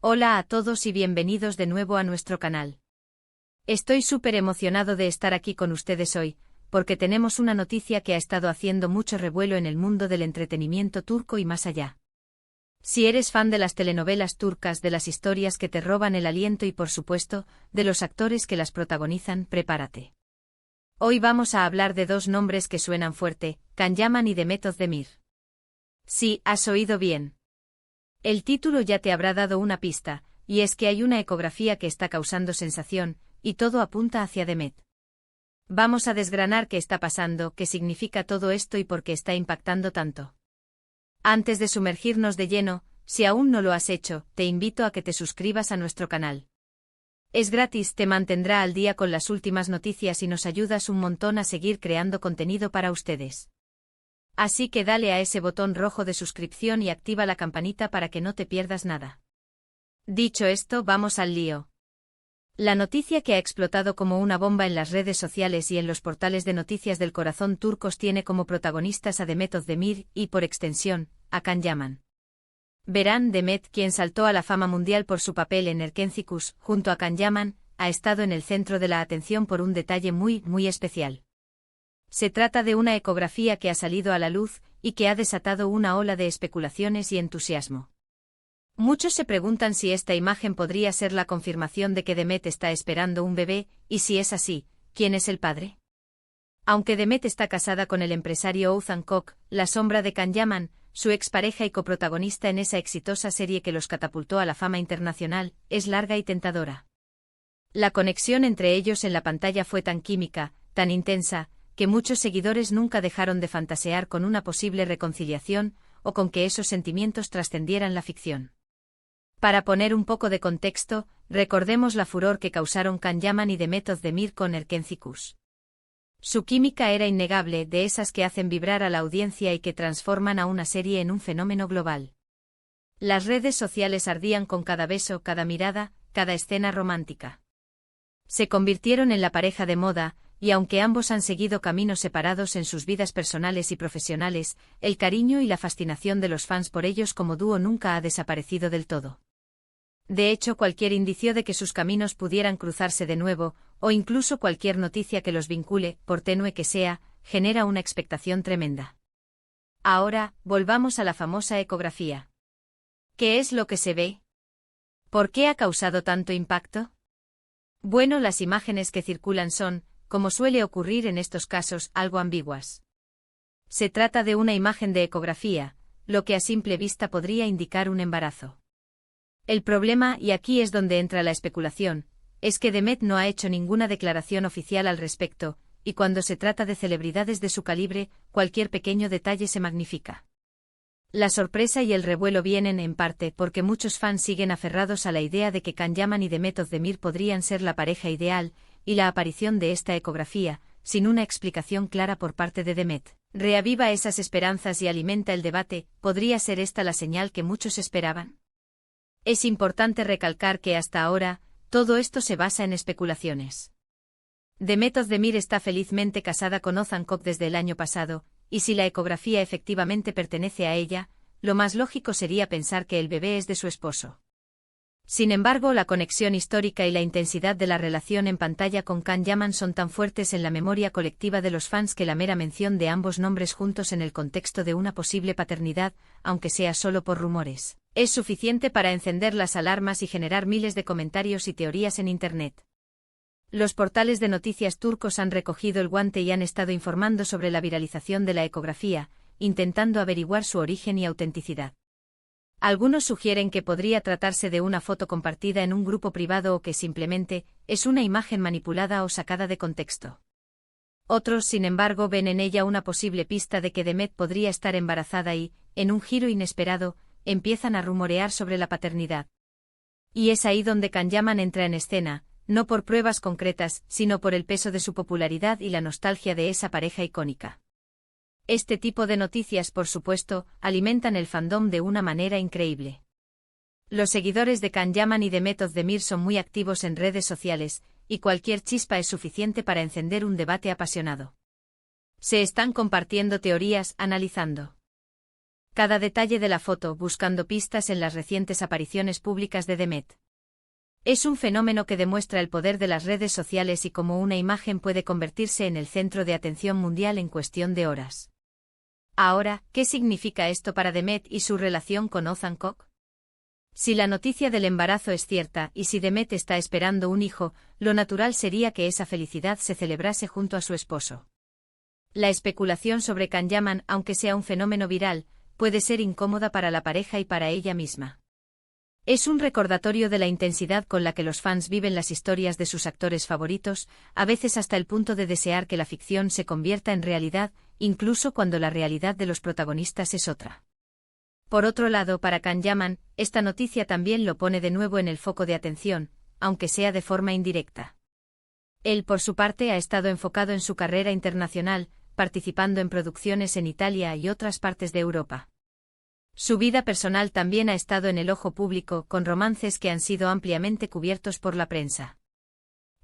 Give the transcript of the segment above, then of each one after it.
Hola a todos y bienvenidos de nuevo a nuestro canal. Estoy súper emocionado de estar aquí con ustedes hoy, porque tenemos una noticia que ha estado haciendo mucho revuelo en el mundo del entretenimiento turco y más allá. Si eres fan de las telenovelas turcas, de las historias que te roban el aliento y por supuesto, de los actores que las protagonizan, prepárate. Hoy vamos a hablar de dos nombres que suenan fuerte, Can Yaman y Demet Özdemir. Sí, has oído bien. El título ya te habrá dado una pista, y es que hay una ecografía que está causando sensación, y todo apunta hacia Demet. Vamos a desgranar qué está pasando, qué significa todo esto y por qué está impactando tanto. Antes de sumergirnos de lleno, si aún no lo has hecho, te invito a que te suscribas a nuestro canal. Es gratis, te mantendrá al día con las últimas noticias y nos ayudas un montón a seguir creando contenido para ustedes. Así que dale a ese botón rojo de suscripción y activa la campanita para que no te pierdas nada. Dicho esto, vamos al lío. La noticia que ha explotado como una bomba en las redes sociales y en los portales de noticias del corazón turcos tiene como protagonistas a Demet Özdemir y, por extensión, a Can Yaman. Verán, Demet, quien saltó a la fama mundial por su papel en Erkenci Kuş, junto a Can Yaman, ha estado en el centro de la atención por un detalle muy especial. Se trata de una ecografía que ha salido a la luz y que ha desatado una ola de especulaciones y entusiasmo. Muchos se preguntan si esta imagen podría ser la confirmación de que Demet está esperando un bebé, y si es así, ¿quién es el padre? Aunque Demet está casada con el empresario Oğuzhan Koç, la sombra de Can Yaman, su expareja y coprotagonista en esa exitosa serie que los catapultó a la fama internacional, es larga y tentadora. La conexión entre ellos en la pantalla fue tan química, tan intensa, que muchos seguidores nunca dejaron de fantasear con una posible reconciliación, o con que esos sentimientos trascendieran la ficción. Para poner un poco de contexto, recordemos la furor que causaron Can Yaman y Demet Özdemir con Erkenci Kuş. Su química era innegable, de esas que hacen vibrar a la audiencia y que transforman a una serie en un fenómeno global. Las redes sociales ardían con cada beso, cada mirada, cada escena romántica. Se convirtieron en la pareja de moda, y aunque ambos han seguido caminos separados en sus vidas personales y profesionales, el cariño y la fascinación de los fans por ellos como dúo nunca ha desaparecido del todo. De hecho, cualquier indicio de que sus caminos pudieran cruzarse de nuevo, o incluso cualquier noticia que los vincule, por tenue que sea, genera una expectación tremenda. Ahora, volvamos a la famosa ecografía. ¿Qué es lo que se ve? ¿Por qué ha causado tanto impacto? Bueno, las imágenes que circulan son, como suele ocurrir en estos casos, algo ambiguas. Se trata de una imagen de ecografía, lo que a simple vista podría indicar un embarazo. El problema, y aquí es donde entra la especulación, es que Demet no ha hecho ninguna declaración oficial al respecto, y cuando se trata de celebridades de su calibre, cualquier pequeño detalle se magnifica. La sorpresa y el revuelo vienen en parte porque muchos fans siguen aferrados a la idea de que Can Yaman y Demet Özdemir podrían ser la pareja ideal, y la aparición de esta ecografía, sin una explicación clara por parte de Demet, reaviva esas esperanzas y alimenta el debate. ¿Podría ser esta la señal que muchos esperaban? Es importante recalcar que hasta ahora, todo esto se basa en especulaciones. Demet Özdemir está felizmente casada con Oğuzhan Koç desde el año pasado, y si la ecografía efectivamente pertenece a ella, lo más lógico sería pensar que el bebé es de su esposo. Sin embargo, la conexión histórica y la intensidad de la relación en pantalla con Can Yaman son tan fuertes en la memoria colectiva de los fans que la mera mención de ambos nombres juntos en el contexto de una posible paternidad, aunque sea solo por rumores, es suficiente para encender las alarmas y generar miles de comentarios y teorías en Internet. Los portales de noticias turcos han recogido el guante y han estado informando sobre la viralización de la ecografía, intentando averiguar su origen y autenticidad. Algunos sugieren que podría tratarse de una foto compartida en un grupo privado o que simplemente es una imagen manipulada o sacada de contexto. Otros, sin embargo, ven en ella una posible pista de que Demet podría estar embarazada y, en un giro inesperado, empiezan a rumorear sobre la paternidad. Y es ahí donde Can Yaman entra en escena, no por pruebas concretas, sino por el peso de su popularidad y la nostalgia de esa pareja icónica. Este tipo de noticias, por supuesto, alimentan el fandom de una manera increíble. Los seguidores de Can Yaman y Demet Özdemir son muy activos en redes sociales, y cualquier chispa es suficiente para encender un debate apasionado. Se están compartiendo teorías, analizando cada detalle de la foto buscando pistas en las recientes apariciones públicas de Demet. Es un fenómeno que demuestra el poder de las redes sociales y cómo una imagen puede convertirse en el centro de atención mundial en cuestión de horas. Ahora, ¿qué significa esto para Demet y su relación con Ozan Kok? Si la noticia del embarazo es cierta y si Demet está esperando un hijo, lo natural sería que esa felicidad se celebrase junto a su esposo. La especulación sobre Can Yaman, aunque sea un fenómeno viral, puede ser incómoda para la pareja y para ella misma. Es un recordatorio de la intensidad con la que los fans viven las historias de sus actores favoritos, a veces hasta el punto de desear que la ficción se convierta en realidad, incluso cuando la realidad de los protagonistas es otra. Por otro lado, para Can Yaman, esta noticia también lo pone de nuevo en el foco de atención, aunque sea de forma indirecta. Él, por su parte, ha estado enfocado en su carrera internacional, participando en producciones en Italia y otras partes de Europa. Su vida personal también ha estado en el ojo público, con romances que han sido ampliamente cubiertos por la prensa.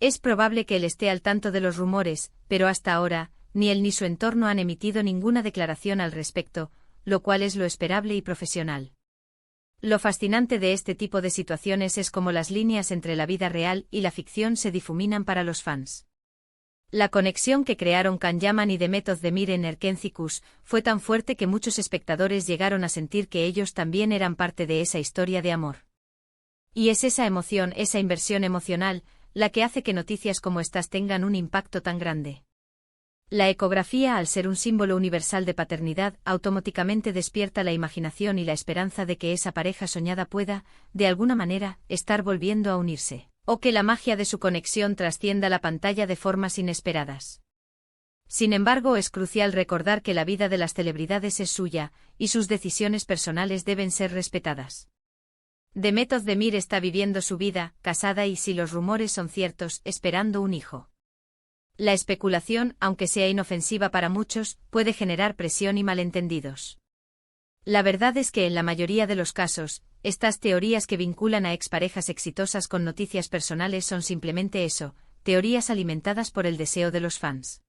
Es probable que él esté al tanto de los rumores, pero hasta ahora, ni él ni su entorno han emitido ninguna declaración al respecto, lo cual es lo esperable y profesional. Lo fascinante de este tipo de situaciones es cómo las líneas entre la vida real y la ficción se difuminan para los fans. La conexión que crearon Can Yaman y Demet Özdemir en Erkenci Kuş fue tan fuerte que muchos espectadores llegaron a sentir que ellos también eran parte de esa historia de amor. Y es esa emoción, esa inversión emocional, la que hace que noticias como estas tengan un impacto tan grande. La ecografía, al ser un símbolo universal de paternidad, automáticamente despierta la imaginación y la esperanza de que esa pareja soñada pueda, de alguna manera, estar volviendo a unirse, o que la magia de su conexión trascienda la pantalla de formas inesperadas. Sin embargo, es crucial recordar que la vida de las celebridades es suya, y sus decisiones personales deben ser respetadas. Demet Özdemir está viviendo su vida, casada y, si los rumores son ciertos, esperando un hijo. La especulación, aunque sea inofensiva para muchos, puede generar presión y malentendidos. La verdad es que en la mayoría de los casos, estas teorías que vinculan a exparejas exitosas con noticias personales son simplemente eso, teorías alimentadas por el deseo de los fans.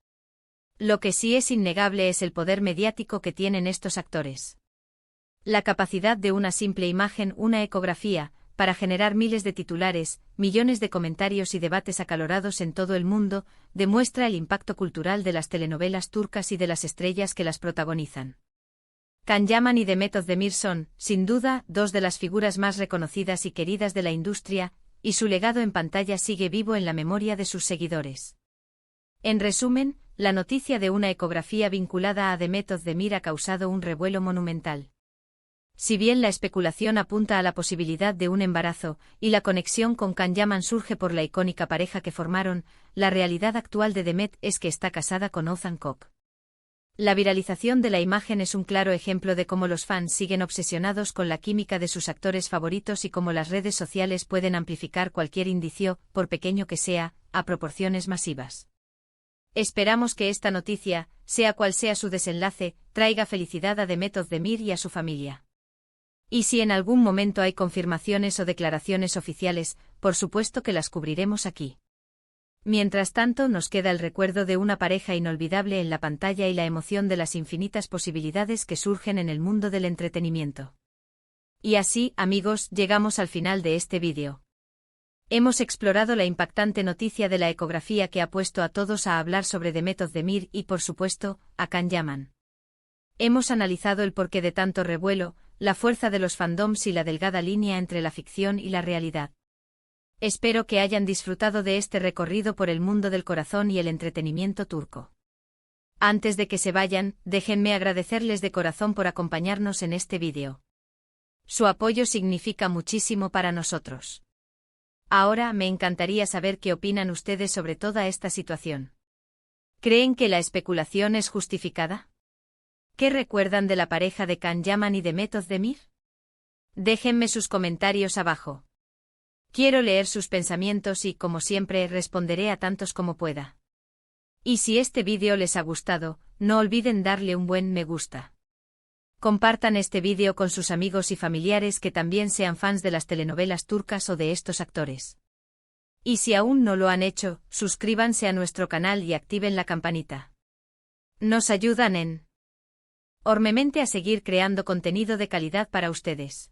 Lo que sí es innegable es el poder mediático que tienen estos actores. La capacidad de una simple imagen, una ecografía, para generar miles de titulares, millones de comentarios y debates acalorados en todo el mundo, demuestra el impacto cultural de las telenovelas turcas y de las estrellas que las protagonizan. Can Yaman y Demet Özdemir son, sin duda, dos de las figuras más reconocidas y queridas de la industria, y su legado en pantalla sigue vivo en la memoria de sus seguidores. En resumen, la noticia de una ecografía vinculada a Demet Özdemir ha causado un revuelo monumental. Si bien la especulación apunta a la posibilidad de un embarazo, y la conexión con Can Yaman surge por la icónica pareja que formaron, la realidad actual de Demet es que está casada con Ozan Kok. La viralización de la imagen es un claro ejemplo de cómo los fans siguen obsesionados con la química de sus actores favoritos y cómo las redes sociales pueden amplificar cualquier indicio, por pequeño que sea, a proporciones masivas. Esperamos que esta noticia, sea cual sea su desenlace, traiga felicidad a Demet Özdemir y a su familia. Y si en algún momento hay confirmaciones o declaraciones oficiales, por supuesto que las cubriremos aquí. Mientras tanto, nos queda el recuerdo de una pareja inolvidable en la pantalla y la emoción de las infinitas posibilidades que surgen en el mundo del entretenimiento. Y así, amigos, llegamos al final de este vídeo. Hemos explorado la impactante noticia de la ecografía que ha puesto a todos a hablar sobre Demet Özdemir y, por supuesto, a Can Yaman. Hemos analizado el porqué de tanto revuelo, la fuerza de los fandoms y la delgada línea entre la ficción y la realidad. Espero que hayan disfrutado de este recorrido por el mundo del corazón y el entretenimiento turco. Antes de que se vayan, déjenme agradecerles de corazón por acompañarnos en este vídeo. Su apoyo significa muchísimo para nosotros. Ahora me encantaría saber qué opinan ustedes sobre toda esta situación. ¿Creen que la especulación es justificada? ¿Qué recuerdan de la pareja de Can Yaman y Demet Özdemir? Déjenme sus comentarios abajo. Quiero leer sus pensamientos y, como siempre, responderé a tantos como pueda. Y si este vídeo les ha gustado, no olviden darle un buen me gusta. Compartan este vídeo con sus amigos y familiares que también sean fans de las telenovelas turcas o de estos actores. Y si aún no lo han hecho, suscríbanse a nuestro canal y activen la campanita. Nos ayudan en enormemente a seguir creando contenido de calidad para ustedes.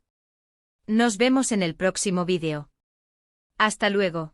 Nos vemos en el próximo vídeo. Hasta luego.